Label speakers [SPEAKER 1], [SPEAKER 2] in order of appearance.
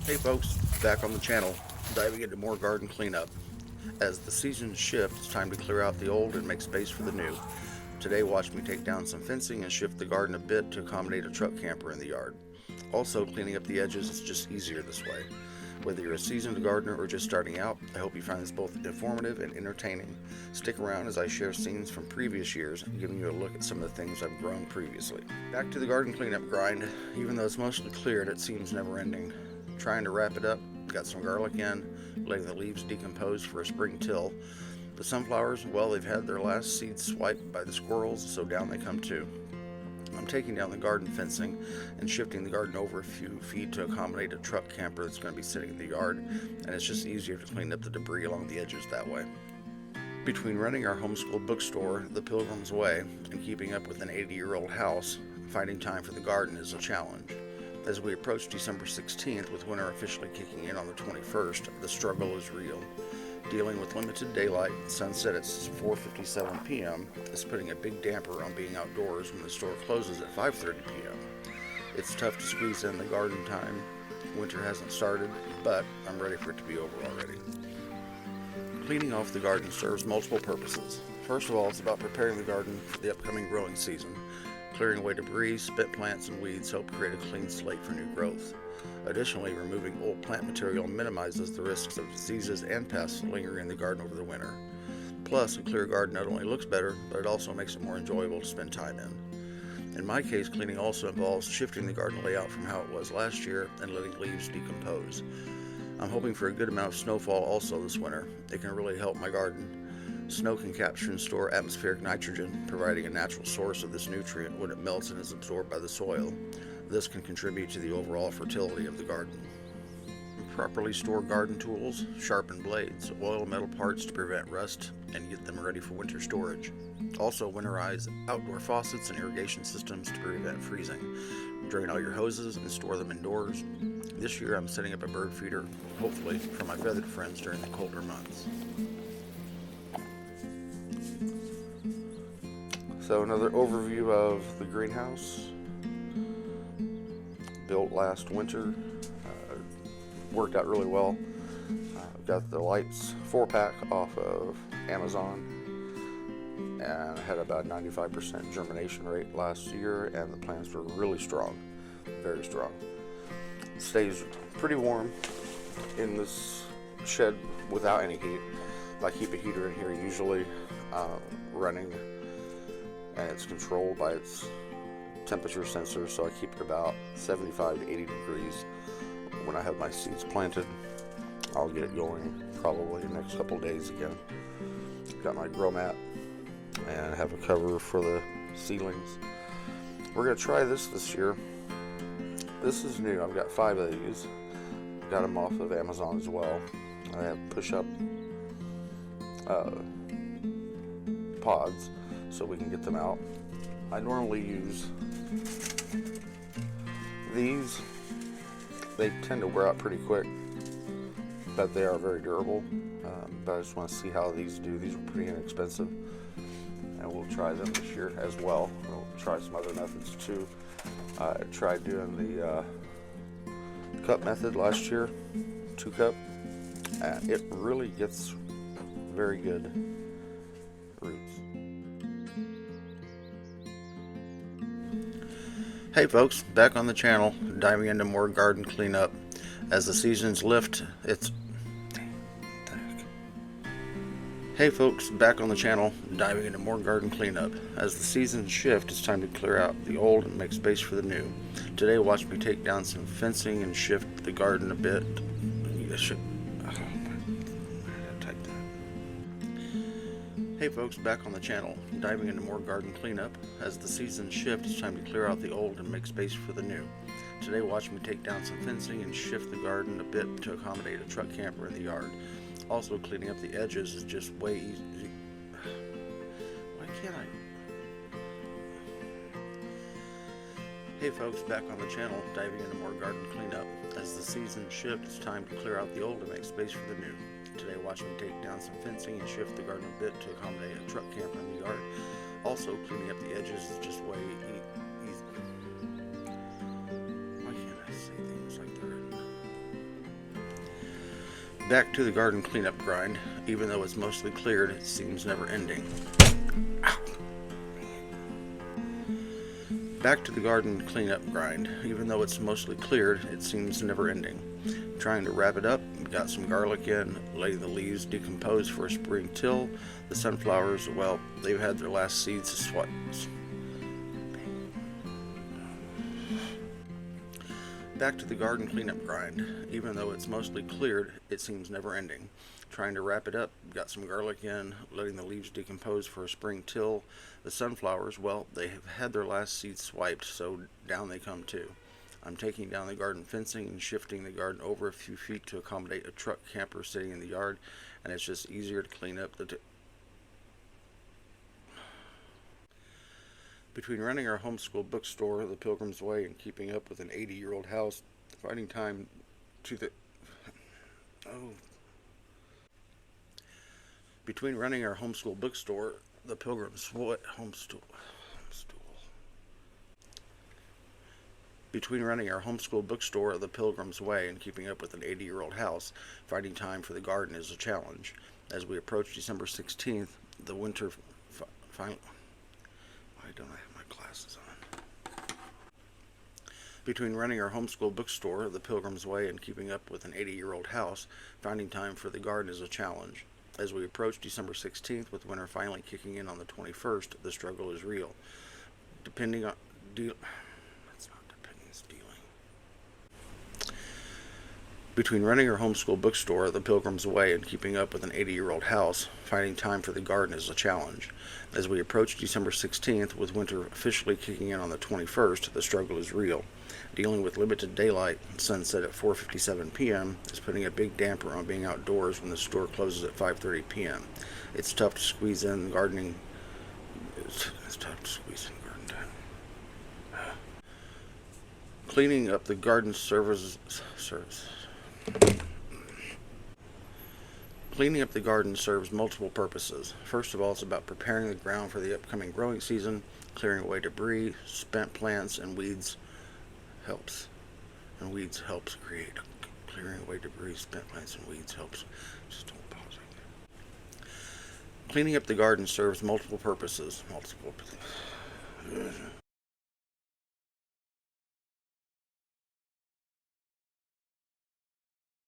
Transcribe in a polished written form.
[SPEAKER 1] Hey folks, back on the channel, diving into more garden cleanup. As the seasons shift, it's time to clear out the old and make space for the new. Today watch me take down some fencing and shift the garden a bit to accommodate a truck camper in the yard. Also, cleaning up the edges is just easier this way. Whether you're a seasoned gardener or just starting out, I hope you find this both informative and entertaining. Stick around as I share scenes from previous years, giving you a look at some of the things I've grown previously. Back to the garden cleanup grind. Even though it's mostly cleared, it seems never ending. Trying to wrap it up, got some garlic in, letting the leaves decompose for a spring till. The sunflowers, well, they've had their last seeds swiped by the squirrels, so down they come too. I'm taking down the garden fencing and shifting the garden over a few feet to accommodate a truck camper that's going to be sitting in the yard, and it's just easier to clean up the debris along the edges that way. Between running our homeschool bookstore, The Pilgrim's Way, and keeping up with an 80-year-old house, finding time for the garden is a challenge. As we approach December 16th, with winter officially kicking in on the 21st, the struggle is real. Dealing with limited daylight, sunset at 4:57 p.m. is putting a big damper on being outdoors when the store closes at 5:30 p.m. It's tough to squeeze in the garden time. Winter hasn't started, but I'm ready for it to be over already. Cleaning off the garden serves multiple purposes. First of all, it's about preparing the garden for the upcoming growing season. Clearing away debris, spent plants, and weeds help create a clean slate for new growth. Additionally, removing old plant material minimizes the risks of diseases and pests lingering in the garden over the winter. Plus, a clear garden not only looks better, but it also makes it more enjoyable to spend time in. In my case, cleaning also involves shifting the garden layout from how it was last year and letting leaves decompose. I'm hoping for a good amount of snowfall also this winter. It can really help my garden. Snow can capture and store atmospheric nitrogen, providing a natural source of this nutrient when it melts and is absorbed by the soil. This can contribute to the overall fertility of the garden. Properly store garden tools, sharpen blades, oil metal parts to prevent rust, and get them ready for winter storage. Also winterize outdoor faucets and irrigation systems to prevent freezing. Drain all your hoses and store them indoors. This year I'm setting up a bird feeder, hopefully for my feathered friends during the colder months. So another overview of the greenhouse. Built last winter, worked out really well. Got the lights 4-pack off of Amazon and had about 95% germination rate last year, and the plants were really strong, very strong. It stays pretty warm in this shed without any heat. I keep a heater in here usually running, and it's controlled by its temperature sensor, so I keep it about 75 to 80 degrees. When I have my seeds planted, I'll get it going probably the next couple days again. Got my grow mat and have a cover for the seedlings. We're going to try this year. This is new. I've got 5 of these. Got them off of Amazon as well. I have push-up pods so we can get them out. I normally use these. They tend to wear out pretty quick, but they are very durable. But I just want to see how these do. These are pretty inexpensive, and we'll try them this year as well. We'll try some other methods too. I tried doing the cup method last year, 2-cup. It really gets very good roots. Hey folks, back on the channel, diving into more garden cleanup. As the seasons lift, Hey folks, back on the channel, diving into more garden cleanup. As the seasons shift, it's time to clear out the old and make space for the new. Today watch me take down some fencing and shift the garden a bit. Hey folks, back on the channel, diving into more garden cleanup. As the seasons shift, it's time to clear out the old and make space for the new. Today watch me take down some fencing and shift the garden a bit to accommodate a truck camper in the yard. Also, cleaning up the edges is just way easy. Why can't I? Hey folks, back on the channel, diving into more garden cleanup. As the seasons shift, it's time to clear out the old and make space for the new. Today watch me take down some fencing and shift the garden a bit to accommodate a truck camper in the yard. Also, cleaning up the edges is just way easy. Why can't I say things like they're written? Back to the garden cleanup grind. Even though it's mostly cleared, it seems never ending. Ow. Back to the garden cleanup grind. Even though it's mostly cleared, it seems never ending. Trying to wrap it up, got some garlic in, letting the leaves decompose for a spring till. The sunflowers, well, they've had their last seeds swiped. Back to the garden cleanup grind. Even though it's mostly cleared, it seems never ending. Trying to wrap it up, got some garlic in, letting the leaves decompose for a spring till. The sunflowers, well, they have had their last seeds swiped, so down they come too. I'm taking down the garden fencing and shifting the garden over a few feet to accommodate a truck camper sitting in the yard, and it's just easier to clean up Between running our homeschool bookstore, The Pilgrim's Way, and keeping up with an 80-year-old house, finding time to the... Oh. Between running our homeschool bookstore, The Pilgrim's Way, Between running our homeschool bookstore, The Pilgrim's Way, and keeping up with an 80-year-old house, finding time for the garden is a challenge. As we approach December 16th, the winter finally... Why don't I have my glasses on? Between running our homeschool bookstore, The Pilgrim's Way, and keeping up with an 80-year-old house, finding time for the garden is a challenge. As we approach December 16th, with winter finally kicking in on the 21st, the struggle is real. Depending on... Between running our homeschool bookstore, The Pilgrim's Way, and keeping up with an 80-year-old house, finding time for the garden is a challenge. As we approach December 16th, with winter officially kicking in on the 21st, the struggle is real. Dealing with limited daylight, sunset at 4:57 p.m., is putting a big damper on being outdoors when the store closes at 5:30 p.m. It's tough to squeeze in gardening. It's tough to squeeze in garden time. Cleaning up the garden service. Cleaning up the garden serves multiple purposes. First of all, it's about preparing the ground for the upcoming growing season, clearing away debris, spent plants, and weeds helps. And weeds helps create. Clearing away debris, spent plants, and weeds helps. Just don't pause it. Cleaning up the garden serves multiple purposes.